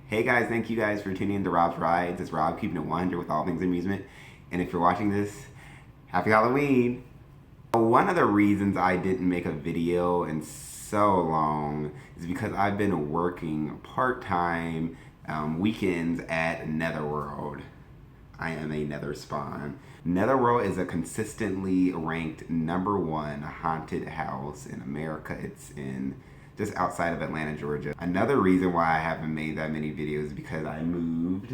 Hey guys, thank you guys for tuning in to Rob's Rides. It's Rob keeping it 100 with all things amusement. And if you're watching this, happy Halloween! One of the reasons I didn't make a video in so long is because I've been working part-time weekends at Netherworld. I am a Nether spawn. Netherworld is a consistently ranked #1 haunted house in America. It's in just outside of Atlanta, Georgia. Another reason why I haven't made that many videos is because I moved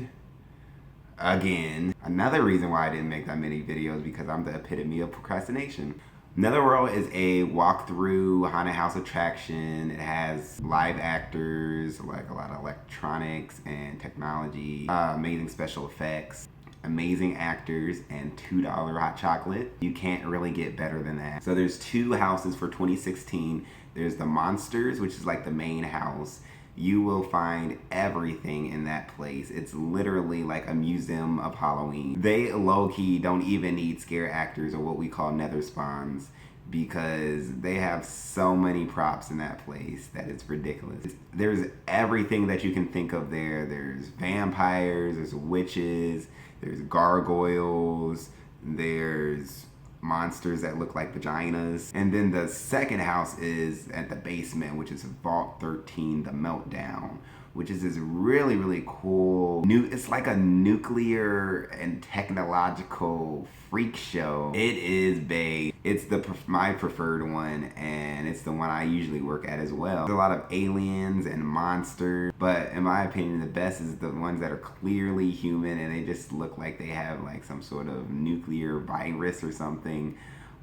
again. Another reason why I didn't make that many videos because I'm the epitome of procrastination. Netherworld is a walk-through haunted house attraction. It has live actors, like a lot of electronics and technology, amazing special effects, amazing actors, and $2 hot chocolate. You can't really get better than that. So there's two houses for 2016. There's the Monsters, which is like the main house. You will find everything in that place. It's literally like a museum of Halloween. They low-key don't even need scare actors or what we call nether spawns because they have so many props in that place that it's ridiculous. There's everything that you can think of there. There's vampires, there's witches, there's gargoyles, there's monsters that look like vaginas. And then the second house is at the basement, which is Vault 13, The Meltdown, which is this really, really cool it's like a nuclear and technological freak show. It is babe. It's my preferred one, and it's the one I usually work at as well. There's a lot of aliens and monsters, but in my opinion, the best is the ones that are clearly human and they just look like they have like some sort of nuclear virus or something,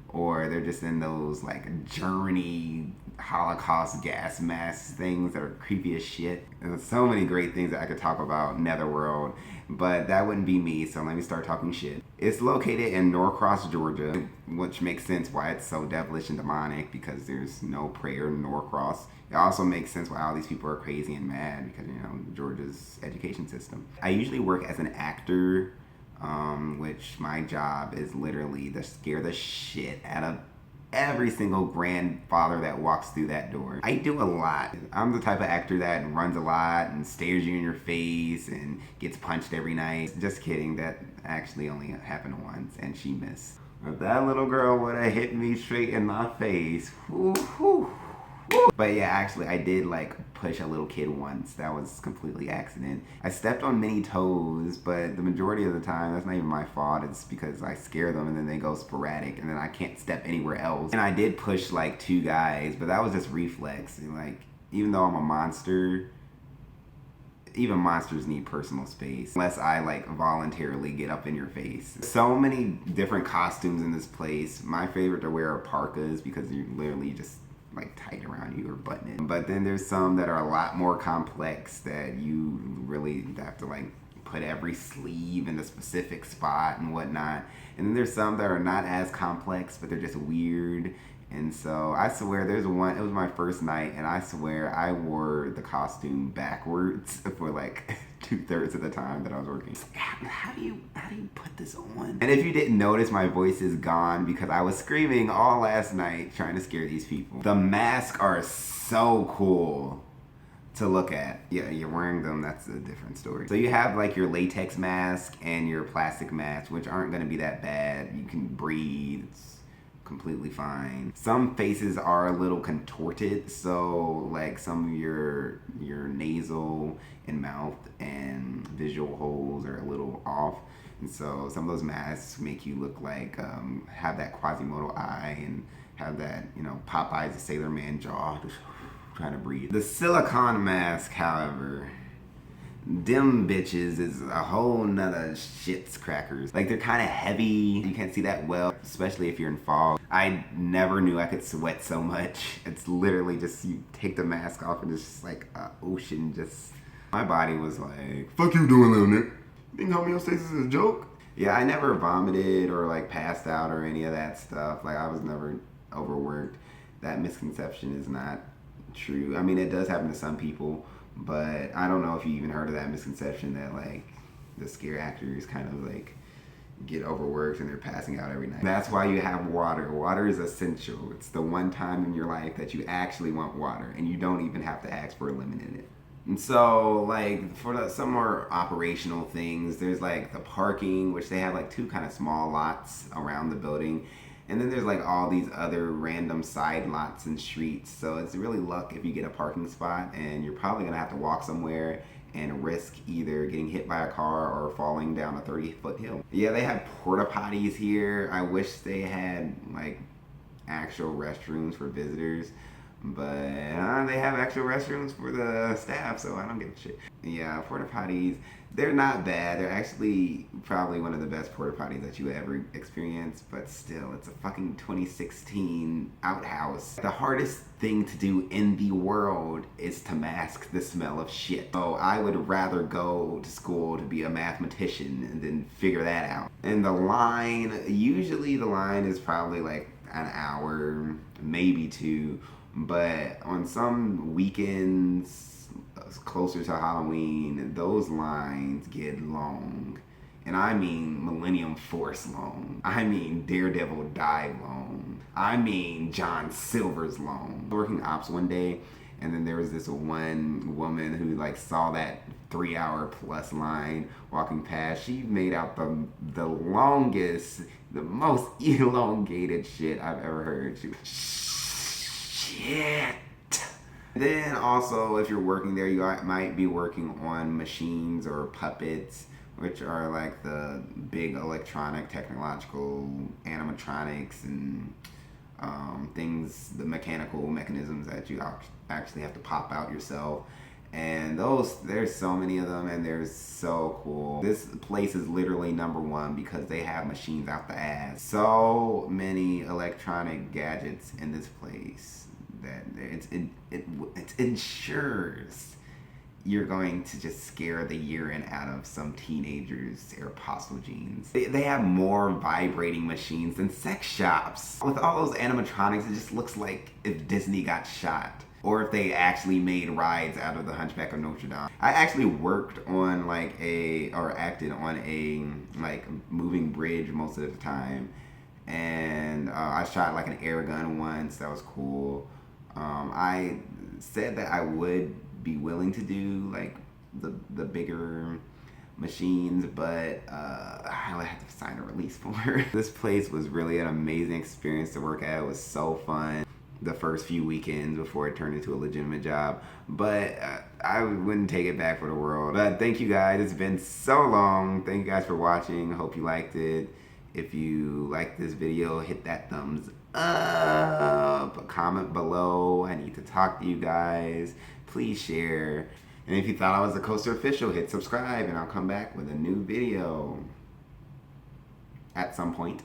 or they're just in those like Germany Holocaust gas mask things that are creepy as shit. There's so many great things that I could talk about Netherworld, but that wouldn't be me, so let me start talking shit. It's located in Norcross, Georgia, which makes sense why it's so devilish and demonic because there's no prayer in Norcross. It also makes sense why all these people are crazy and mad because, you know, Georgia's education system. I usually work as an actor, which my job is literally to scare the shit out of every single grandfather that walks through that door. I do a lot. I'm the type of actor that runs a lot and stares you in your face and gets punched every night. Just kidding, that actually only happened once and she missed. If that little girl would have hit me straight in my face, whoo, whoo. But yeah, actually I did like push a little kid once. That was completely accident. I stepped on many toes, but the majority of the time that's not even my fault. It's because I scare them and then they go sporadic and then I can't step anywhere else. And I did push like 2 guys, but that was just reflex. And, like, even though I'm a monster, even monsters need personal space unless I like voluntarily get up in your face. So many different costumes in this place. My favorite to wear are parkas because you literally just like tight around you or button it. But then there's some that are a lot more complex that you really have to like put every sleeve in a specific spot and whatnot. And then there's some that are not as complex, but they're just weird. And so I swear there's one, it was my first night, and I swear I wore the costume backwards for like 2/3 of the time that I was working. How do you put this on? And if you didn't notice, my voice is gone because I was screaming all last night trying to scare these people. The masks are so cool to look at. Yeah, you're wearing them, that's a different story. So you have like your latex mask and your plastic mask, which aren't gonna be that bad. You can breathe, it's completely fine. Some faces are a little contorted, so like some of your nasal and mouth and visual holes are a little off. And so some of those masks make you look like, have that Quasimodo eye and have that, you know, Popeye's the Sailor Man jaw, just trying to breathe. The silicone mask, however, them bitches is a whole nother shits crackers. Like, they're kind of heavy. You can't see that well, especially if you're in fog. I never knew I could sweat so much. It's literally just, you take the mask off and it's just like an ocean just... My body was like, fuck you doing, little Nick? You think homeostasis is a joke? Yeah, I never vomited or like passed out or any of that stuff. Like, I was never overworked. That misconception is not true. I mean, it does happen to some people, but I don't know if you even heard of that misconception that like the scare actors kind of like get overworked and they're passing out every night. That's why you have water. Water is essential. It's the one time in your life that you actually want water and you don't even have to ask for a lemon in it. And so, like, for some more operational things, there's like the parking, which they have like two kind of small lots around the building. And then there's like all these other random side lots and streets. So it's really luck if you get a parking spot, and you're probably gonna have to walk somewhere and risk either getting hit by a car or falling down a 30-foot hill. Yeah, they have porta potties here. I wish they had like actual restrooms for visitors, but they have actual restrooms for the staff, so I don't give a shit. Yeah, porta potties, they're not bad. They're actually probably one of the best porta potties that you ever experience, but still, it's a fucking 2016 outhouse. The hardest thing to do in the world is to mask the smell of shit. So I would rather go to school to be a mathematician and then figure that out. And the line, usually the line is probably like an hour, maybe two, but on some weekends closer to Halloween, those lines get long. And I mean Millennium Force long. I mean Daredevil dive long. I mean John Silver's long. Working ops one day, and then there was this one woman who like saw that 3-hour plus line walking past. She made out the longest, the most elongated shit I've ever heard. She was, shit. Then also, if you're working there, you might be working on machines or puppets, which are like the big electronic, technological animatronics and things, the mechanical mechanisms that you actually have to pop out yourself. And those, there's so many of them, and they're so cool. This place is literally #1 because they have machines out the ass. So many electronic gadgets in this place that it ensures you're going to just scare the urine out of some teenagers' apostle genes. They have more vibrating machines than sex shops. With all those animatronics, it just looks like if Disney got shot, or if they actually made rides out of the Hunchback of Notre Dame. I actually worked on acted on a like moving bridge most of the time, and I shot like an air gun once. That was cool. I said that I would be willing to do like the bigger machines, but I would have to sign a release for. This place was really an amazing experience to work at. It was so fun the first few weekends before it turned into a legitimate job, but I wouldn't take it back for the world. But thank you guys, it's been so long. Thank you guys for watching. Hope you liked it. If you liked this video, hit that thumbs up, comment below. I need to talk to you guys. Please share. And if you thought I was a Coaster official, hit subscribe and I'll come back with a new video at some point.